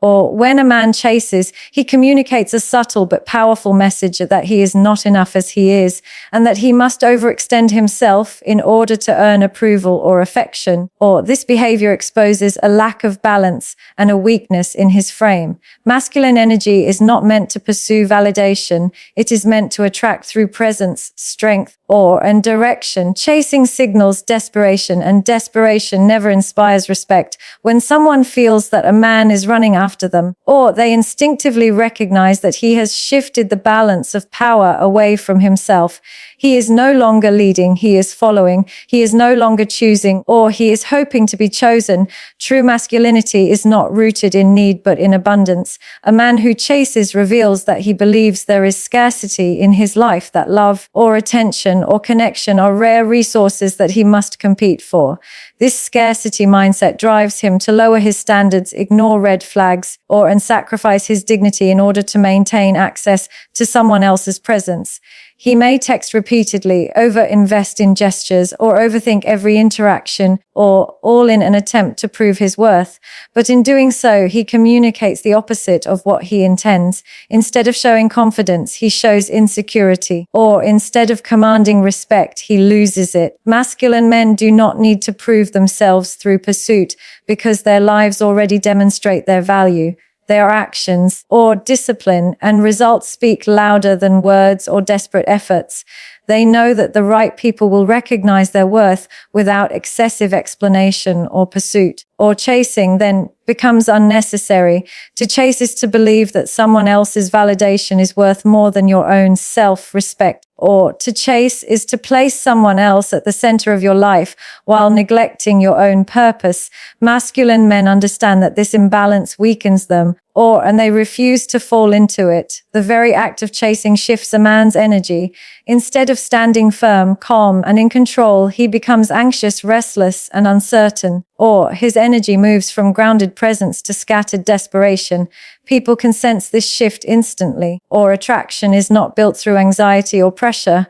Or when a man chases, he communicates a subtle but powerful message that he is not enough as he is, and that he must overextend himself in order to earn approval or affection. Or this behavior exposes a lack of balance and a weakness in his frame. Masculine energy is not meant to pursue validation. It is meant to attract through presence, strength, and direction. Chasing signals desperation, and desperation never inspires respect. When someone feels that a man is running after them, or they instinctively recognize that he has shifted the balance of power away from himself, he is no longer leading, he is following, he is no longer choosing, or he is hoping to be chosen. True masculinity is not rooted in need but in abundance. A man who chases reveals that he believes there is scarcity in his life, that love or attention or connection are rare resources that he must compete for. This scarcity mindset drives him to lower his standards, ignore red flags, and sacrifice his dignity in order to maintain access to someone else's presence. He may text repeatedly, over-invest in gestures, or overthink every interaction, or all in an attempt to prove his worth. But in doing so, he communicates the opposite of what he intends. Instead of showing confidence, he shows insecurity. Or instead of commanding respect, he loses it. Masculine men do not need to prove themselves through pursuit, because their lives already demonstrate their value. Their actions or discipline and results speak louder than words or desperate efforts. They know that the right people will recognize their worth without excessive explanation or pursuit. Or chasing then becomes unnecessary. To chase is to believe that someone else's validation is worth more than your own self-respect. Or to chase is to place someone else at the center of your life while neglecting your own purpose. Masculine men understand that this imbalance weakens them, and they refuse to fall into it. The very act of chasing shifts a man's energy. Instead of standing firm, calm, and in control, he becomes anxious, restless, and uncertain. Or his energy moves from grounded presence to scattered desperation. People can sense this shift instantly. Or attraction is not built through anxiety or pressure.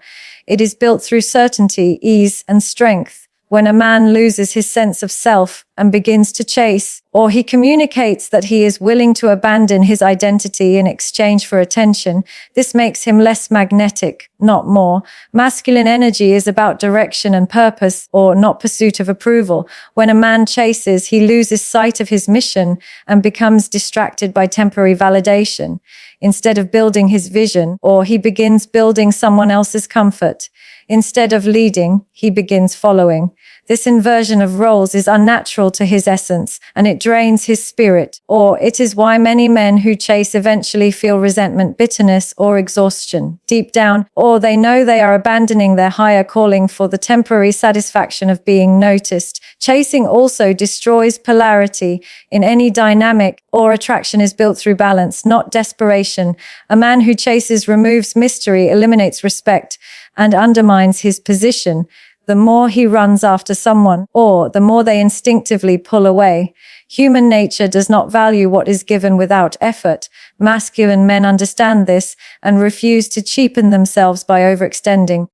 It is built through certainty, ease, and strength. When a man loses his sense of self and begins to chase, or he communicates that he is willing to abandon his identity in exchange for attention, this makes him less magnetic, not more. Masculine energy is about direction and purpose, not pursuit of approval. When a man chases, he loses sight of his mission and becomes distracted by temporary validation. Instead of building his vision, he begins building someone else's comfort. Instead of leading, he begins following. This inversion of roles is unnatural to his essence, and it drains his spirit. It is why many men who chase eventually feel resentment, bitterness, or exhaustion. Deep down, they know they are abandoning their higher calling for the temporary satisfaction of being noticed. Chasing also destroys polarity in any dynamic. Attraction is built through balance, not desperation. A man who chases removes mystery, eliminates respect, and undermines his position. The more he runs after someone, the more they instinctively pull away. Human nature does not value what is given without effort. Masculine men understand this and refuse to cheapen themselves by overextending.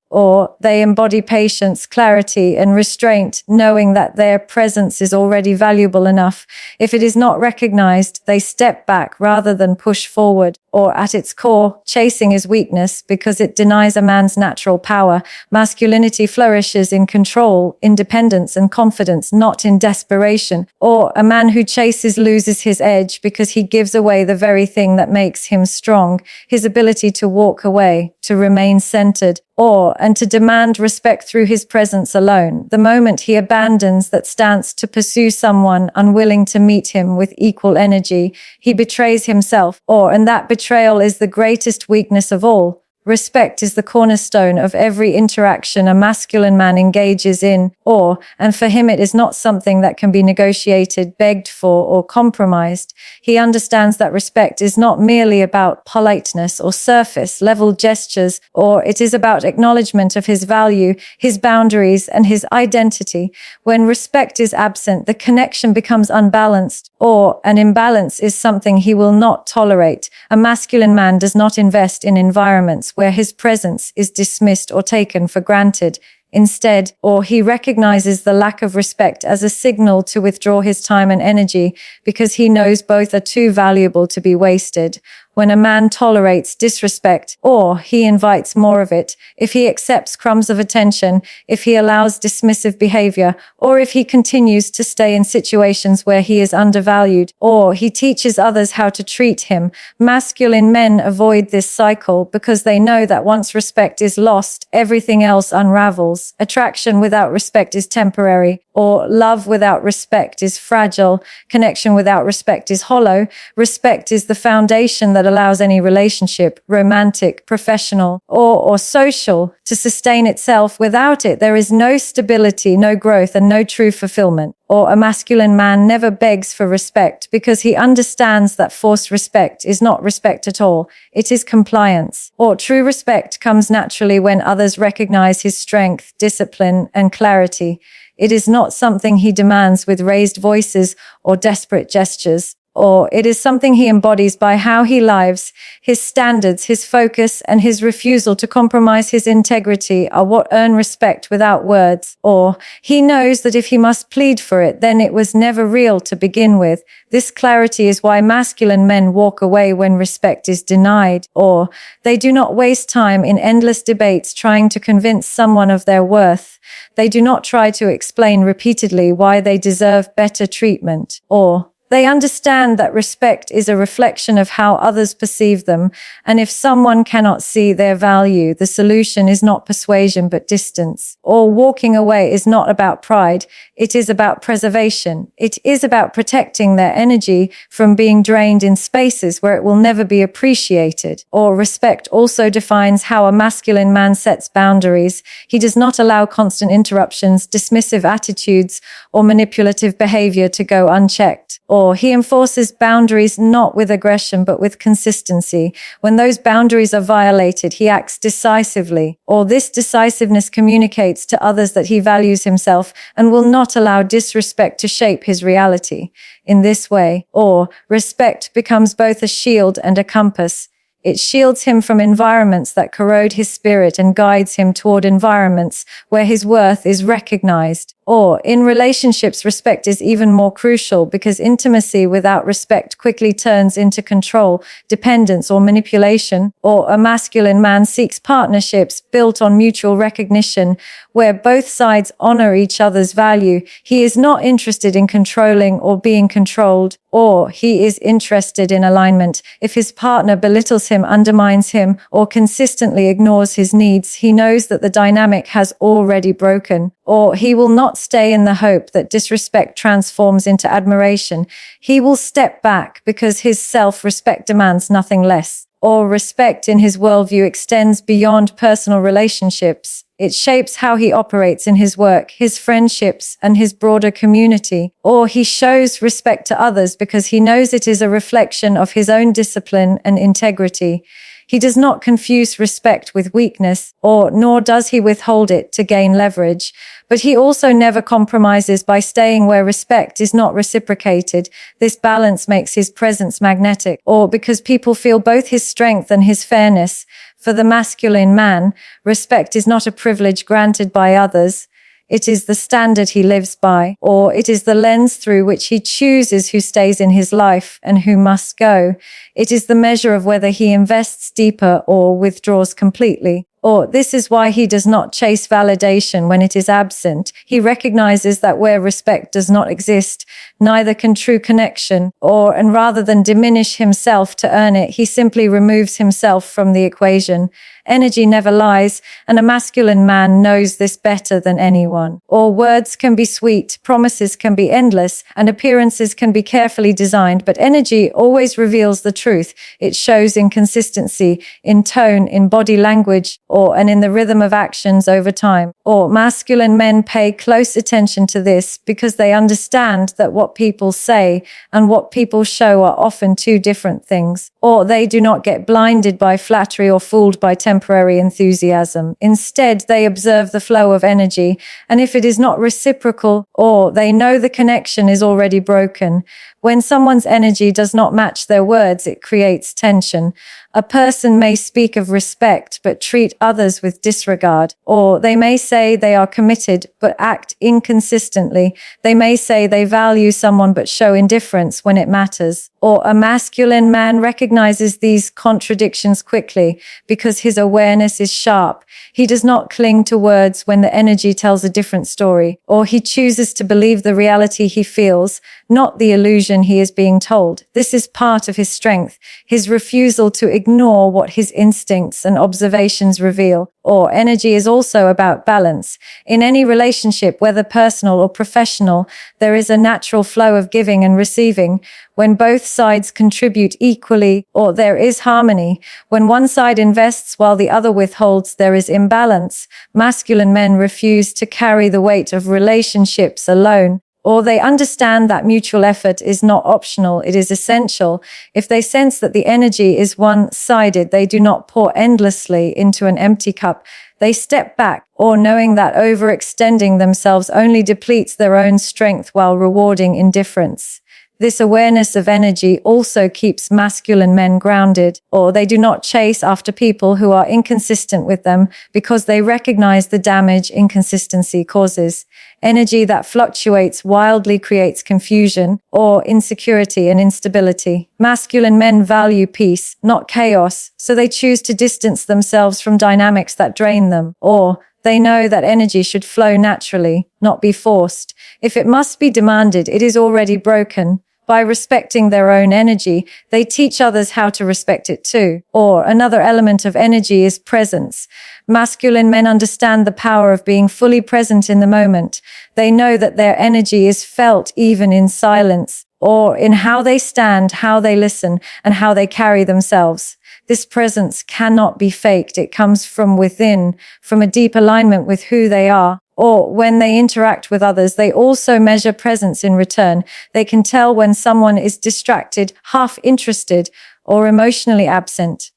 They embody patience, clarity, and restraint, knowing that their presence is already valuable enough. If it is not recognized, they step back rather than push forward. At its core, chasing is weakness because it denies a man's natural power. Masculinity flourishes in control, independence, and confidence, not in desperation. A man who chases loses his edge because he gives away the very thing that makes him strong, his ability to walk away, to remain centered, and to demand respect through his presence alone. The moment he abandons that stance to pursue someone unwilling to meet him with equal energy, he betrays himself, and that betrayal is the greatest weakness of all. Respect is the cornerstone of every interaction a masculine man engages in, and for him it is not something that can be negotiated, begged for, or compromised. He understands that respect is not merely about politeness or surface-level gestures, it is about acknowledgement of his value, his boundaries, and his identity. When respect is absent, the connection becomes unbalanced, an imbalance is something he will not tolerate. A masculine man does not invest in environments where his presence is dismissed or taken for granted. instead, or he recognizes the lack of respect as a signal to withdraw his time and energy because he knows both are too valuable to be wasted. When a man tolerates disrespect, or he invites more of it, if he accepts crumbs of attention, if he allows dismissive behavior, or if he continues to stay in situations where he is undervalued, or he teaches others how to treat him, masculine men avoid this cycle because they know that once respect is lost, everything else unravels. Attraction without respect is temporary, or love without respect is fragile. Connection without respect is hollow. Respect is the foundation that allows any relationship, romantic, professional, or social, to sustain itself. Without it, there is no stability, no growth, and no true fulfillment. Or a masculine man never begs for respect because he understands that forced respect is not respect at all. It is compliance. Or true respect comes naturally when others recognize his strength, discipline, and clarity. It is not something he demands with raised voices or desperate gestures. Or it is something he embodies by how he lives. His standards, his focus, and his refusal to compromise his integrity are what earn respect without words. Or he knows that if he must plead for it, then it was never real to begin with. This clarity is why masculine men walk away when respect is denied. Or they do not waste time in endless debates trying to convince someone of their worth. They do not try to explain repeatedly why they deserve better treatment. Or they understand that respect is a reflection of how others perceive them, and if someone cannot see their value, the solution is not persuasion but distance. Or walking away is not about pride, it is about preservation. It is about protecting their energy from being drained in spaces where it will never be appreciated. Or respect also defines how a masculine man sets boundaries. He does not allow constant interruptions, dismissive attitudes, or manipulative behavior to go unchecked. Or he enforces boundaries not with aggression but with consistency. When those boundaries are violated, he acts decisively. Or this decisiveness communicates to others that he values himself and will not allow disrespect to shape his reality. In this way, or respect becomes both a shield and a compass. It shields him from environments that corrode his spirit and guides him toward environments where his worth is recognized. Or, in relationships, respect is even more crucial because intimacy without respect quickly turns into control, dependence, or manipulation. Or a masculine man seeks partnerships built on mutual recognition, where both sides honor each other's value. He is not interested in controlling or being controlled, or he is interested in alignment. If his partner belittles him, undermines him, or consistently ignores his needs, he knows that the dynamic has already broken. Or he will not stay in the hope that disrespect transforms into admiration. He will step back because his self-respect demands nothing less. Or respect in his worldview extends beyond personal relationships. It shapes how he operates in his work, his friendships, and his broader community. Or he shows respect to others because he knows it is a reflection of his own discipline and integrity. He does not confuse respect with weakness, nor does he withhold it to gain leverage. But he also never compromises by staying where respect is not reciprocated. This balance makes his presence magnetic, or because people feel both his strength and his fairness. For the masculine man, respect is not a privilege granted by others. It is the standard he lives by, or it is the lens through which he chooses who stays in his life and who must go. It is the measure of whether he invests deeper or withdraws completely. Or this is why he does not chase validation when it is absent. He recognizes that where respect does not exist, neither can true connection, and rather than diminish himself to earn it, he simply removes himself from the equation. Energy never lies, and a masculine man knows this better than anyone. Or words can be sweet, promises can be endless, and appearances can be carefully designed, but energy always reveals the truth. It shows in consistency, in tone, in body language, and in the rhythm of actions over time. Or masculine men pay close attention to this because they understand that what people say and what people show are often two different things. Or they do not get blinded by flattery or fooled by temporary enthusiasm. Instead, they observe the flow of energy, and if it is not reciprocal, or they know the connection is already broken. When someone's energy does not match their words, it creates tension. A person may speak of respect but treat others with disregard, or they may say they are committed but act inconsistently. They may say they value someone but show indifference when it matters. Or a masculine man recognizes these contradictions quickly because his awareness is sharp. He does not cling to words when the energy tells a different story, or he chooses to believe the reality he feels, not the illusion he is being told. This is part of his strength, his refusal to ignore what his instincts and observations reveal. Or energy is also about balance. In any relationship, whether personal or professional, there is a natural flow of giving and receiving. When both sides contribute equally, or there is harmony. When one side invests while the other withholds, there is imbalance. Masculine men refuse to carry the weight of relationships alone, or they understand that mutual effort is not optional, it is essential. If they sense that the energy is one-sided, they do not pour endlessly into an empty cup. They step back, or knowing that overextending themselves only depletes their own strength while rewarding indifference. This awareness of energy also keeps masculine men grounded, or they do not chase after people who are inconsistent with them because they recognize the damage inconsistency causes. Energy that fluctuates wildly creates confusion or insecurity and instability. Masculine men value peace, not chaos, so they choose to distance themselves from dynamics that drain them, or they know that energy should flow naturally, not be forced. If it must be demanded, it is already broken. By respecting their own energy, they teach others how to respect it too. Or another element of energy is presence. Masculine men understand the power of being fully present in the moment. They know that their energy is felt even in silence, or in how they stand, how they listen, and how they carry themselves. This presence cannot be faked. It comes from within, from a deep alignment with who they are. Or when they interact with others, they also measure presence in return. They can tell when someone is distracted, half interested, or emotionally absent.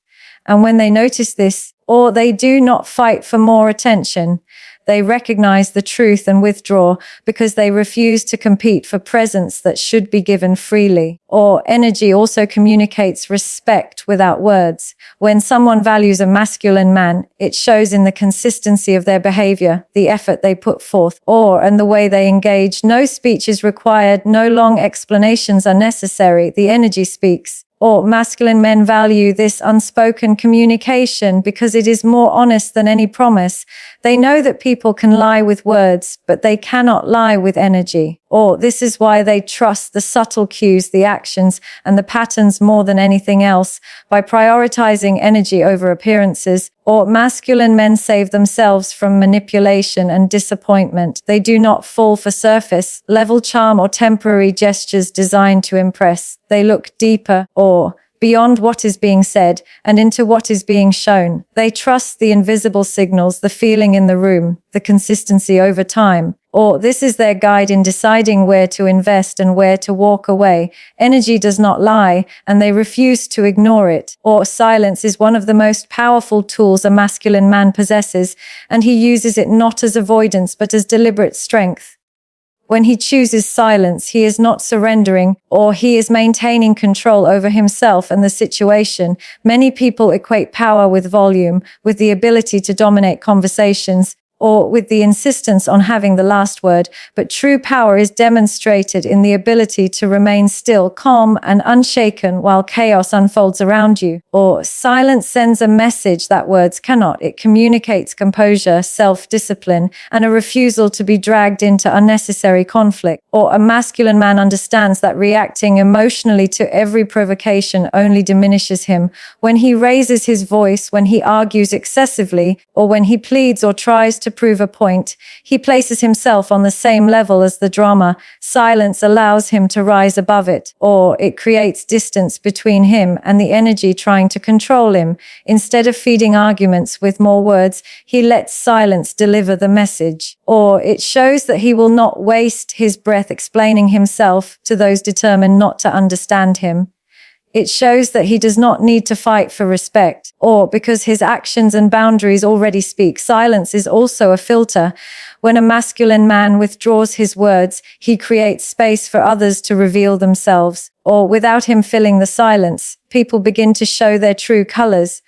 And when they notice this, or they do not fight for more attention, they recognize the truth and withdraw because they refuse to compete for presence that should be given freely. Or energy also communicates respect without words. When someone values a masculine man, it shows in the consistency of their behavior, the effort they put forth, and the way they engage. No speech is required, no long explanations are necessary. The energy speaks. Or masculine men value this unspoken communication because it is more honest than any promise. They know that people can lie with words, but they cannot lie with energy. Or this is why they trust the subtle cues, the actions, and the patterns more than anything else. By prioritizing energy over appearances, or masculine men save themselves from manipulation and disappointment. They do not fall for surface level charm or temporary gestures designed to impress. They look deeper, or beyond what is being said, and into what is being shown. They trust the invisible signals, the feeling in the room, the consistency over time. Or this is their guide in deciding where to invest and where to walk away. Energy does not lie, and they refuse to ignore it. Or silence is one of the most powerful tools a masculine man possesses, and he uses it not as avoidance but as deliberate strength. When he chooses silence, he is not surrendering, or he is maintaining control over himself and the situation. Many people equate power with volume, with the ability to dominate conversations, or with the insistence on having the last word, but true power is demonstrated in the ability to remain still, calm, and unshaken while chaos unfolds around you. Or silence sends a message that words cannot. It communicates composure, self-discipline, and a refusal to be dragged into unnecessary conflict. Or a masculine man understands that reacting emotionally to every provocation only diminishes him. When he raises his voice, when he argues excessively, or when he pleads or tries to prove a point, he places himself on the same level as the drama. Silence allows him to rise above it, or it creates distance between him and the energy trying to control him. Instead of feeding arguments with more words, he lets silence deliver the message. Or it shows that he will not waste his breath explaining himself to those determined not to understand him. It shows that he does not need to fight for respect, or because his actions and boundaries already speak. Silence is also a filter. When a masculine man withdraws his words, he creates space for others to reveal themselves. Or without him filling the silence, people begin to show their true colors.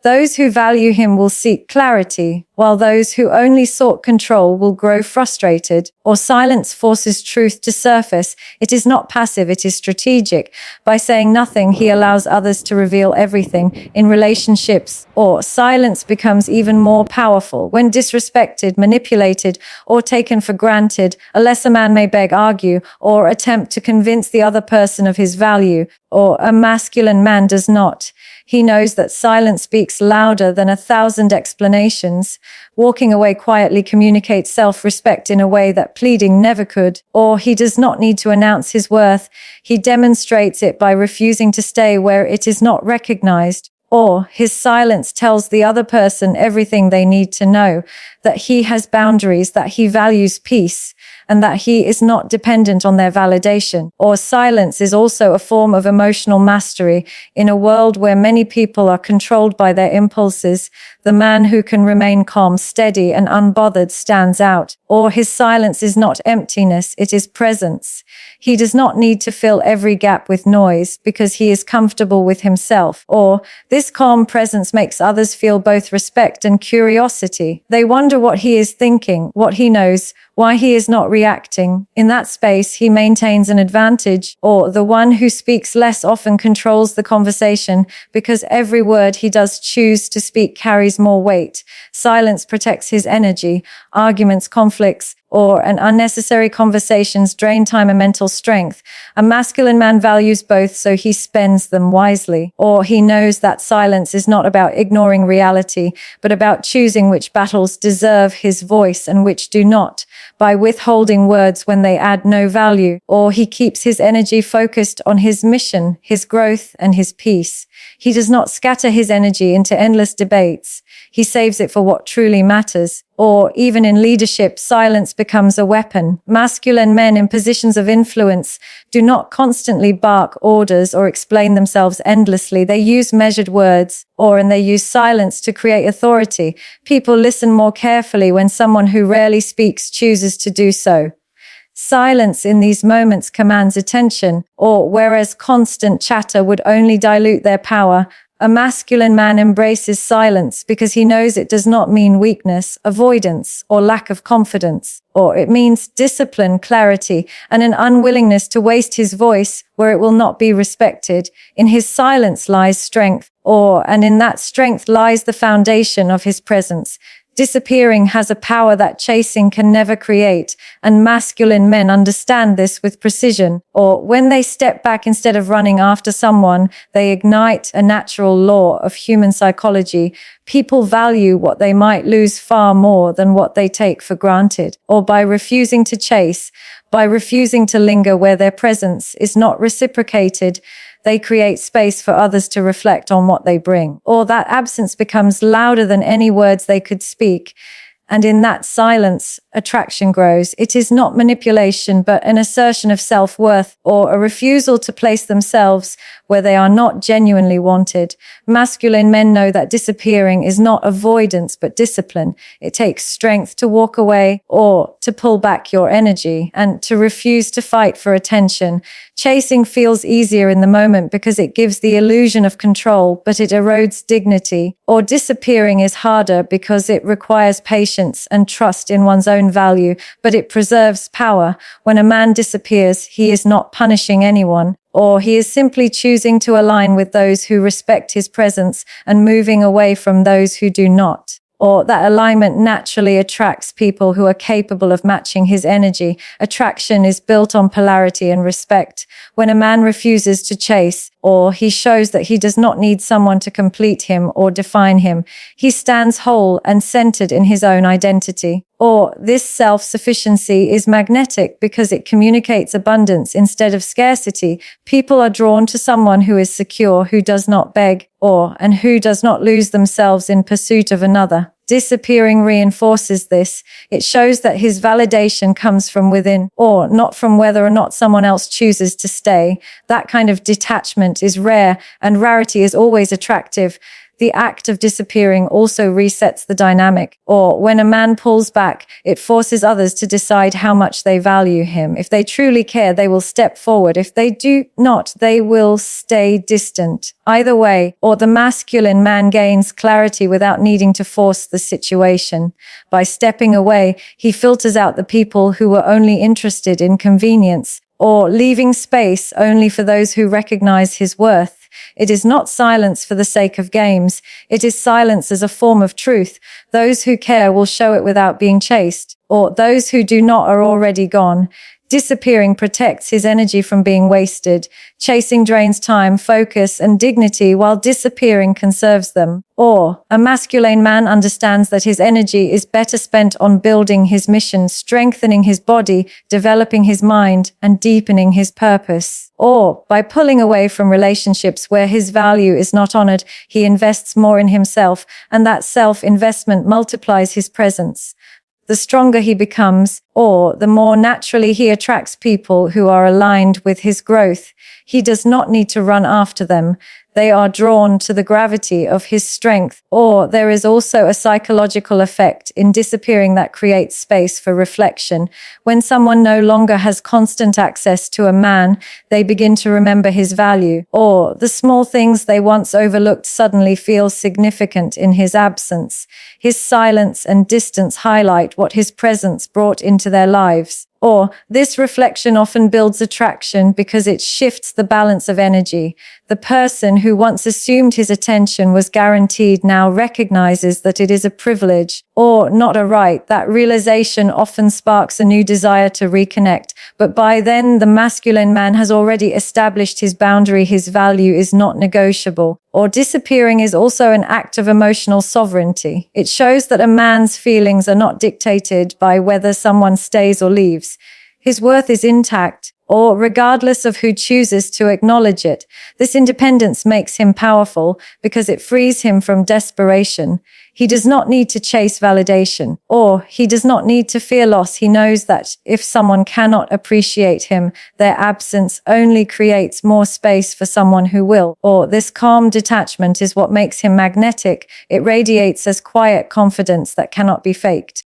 Those who value him will seek clarity, while those who only sought control will grow frustrated. Or silence forces truth to surface. It is not passive, it is strategic. By saying nothing, he allows others to reveal everything. In relationships, or silence becomes even more powerful. When disrespected, manipulated, or taken for granted, a lesser man may beg, argue, or attempt to convince the other person of his value, or a masculine man does not. He knows that silence speaks louder than 1,000 explanations. Walking away quietly communicates self-respect in a way that pleading never could. Or he does not need to announce his worth. He demonstrates it by refusing to stay where it is not recognized. Or his silence tells the other person everything they need to know, that he has boundaries, that he values peace, and that he is not dependent on their validation. Or silence is also a form of emotional mastery. In a world where many people are controlled by their impulses, the man who can remain calm, steady, and unbothered stands out. Or his silence is not emptiness, it is presence. He does not need to fill every gap with noise because he is comfortable with himself. Or this calm presence makes others feel both respect and curiosity. They wonder what he is thinking, what he knows, why he is not reacting. In that space, he maintains an advantage. Or the one who speaks less often controls the conversation because every word he does choose to speak carries more weight. Silence protects his energy. Arguments, conflicts, and unnecessary conversations drain time and mental strength. A masculine man values both, so he spends them wisely. Or he knows that silence is not about ignoring reality, but about choosing which battles deserve his voice and which do not, by withholding words when they add no value. Or he keeps his energy focused on his mission, his growth, and his peace. He does not scatter his energy into endless debates. He saves it for what truly matters. Or even in leadership, silence becomes a weapon. Masculine men in positions of influence do not constantly bark orders or explain themselves endlessly. They use measured words, and they use silence to create authority. People listen more carefully when someone who rarely speaks chooses to do so. Silence in these moments commands attention, whereas constant chatter would only dilute their power. A masculine man embraces silence because he knows it does not mean weakness, avoidance, or lack of confidence. Or it means discipline, clarity, and an unwillingness to waste his voice where it will not be respected. In his silence lies strength, and in that strength lies the foundation of his presence. Disappearing has a power that chasing can never create, and masculine men understand this with precision. Or when they step back instead of running after someone, they ignite a natural law of human psychology. People value what they might lose far more than what they take for granted. Or by refusing to chase, by refusing to linger where their presence is not reciprocated, they create space for others to reflect on what they bring. Or that absence becomes louder than any words they could speak. And in that silence, attraction grows. It is not manipulation, but an assertion of self-worth or a refusal to place themselves where they are not genuinely wanted. Masculine men know that disappearing is not avoidance, but discipline. It takes strength to walk away or to pull back your energy and to refuse to fight for attention. Chasing feels easier in the moment because it gives the illusion of control, but it erodes dignity. Or disappearing is harder because it requires patience and trust in one's own value, but it preserves power. When a man disappears, he is not punishing anyone, or he is simply choosing to align with those who respect his presence and moving away from those who do not. Or that alignment naturally attracts people who are capable of matching his energy. Attraction is built on polarity and respect. When a man refuses to chase, or he shows that he does not need someone to complete him or define him, he stands whole and centered in his own identity. Or this self-sufficiency is magnetic because it communicates abundance instead of scarcity. People are drawn to someone who is secure, who does not beg, and who does not lose themselves in pursuit of another. Disappearing reinforces this. It shows that his validation comes from within, or not from whether or not someone else chooses to stay. That kind of detachment is rare, and rarity is always attractive. The act of disappearing also resets the dynamic. Or when a man pulls back, it forces others to decide how much they value him. If they truly care, they will step forward. If they do not, they will stay distant. Either way, or the masculine man gains clarity without needing to force the situation. By stepping away, he filters out the people who were only interested in convenience, or leaving space only for those who recognize his worth. It is not silence for the sake of games. It is silence as a form of truth. Those who care will show it without being chased, or those who do not are already gone. Disappearing protects his energy from being wasted. Chasing drains time, focus, and dignity, while disappearing conserves them. Or, a masculine man understands that his energy is better spent on building his mission, strengthening his body, developing his mind, and deepening his purpose. Or, by pulling away from relationships where his value is not honored, he invests more in himself, and that self-investment multiplies his presence. The stronger he becomes, or the more naturally he attracts people who are aligned with his growth. He does not need to run after them. They are drawn to the gravity of his strength. Or there is also a psychological effect in disappearing that creates space for reflection. When someone no longer has constant access to a man, they begin to remember his value. Or the small things they once overlooked suddenly feel significant in his absence. His silence and distance highlight what his presence brought into their lives. Or, this reflection often builds attraction because it shifts the balance of energy. The person who once assumed his attention was guaranteed now recognizes that it is a privilege, or not a right. That realization often sparks a new desire to reconnect. But by then, the masculine man has already established his boundary. His value is not negotiable. Or disappearing is also an act of emotional sovereignty. It shows that a man's feelings are not dictated by whether someone stays or leaves. His worth is intact, or regardless of who chooses to acknowledge it. This independence makes him powerful because it frees him from desperation. He does not need to chase validation, or he does not need to fear loss. He knows that if someone cannot appreciate him, their absence only creates more space for someone who will. Or this calm detachment is what makes him magnetic. It radiates as quiet confidence that cannot be faked.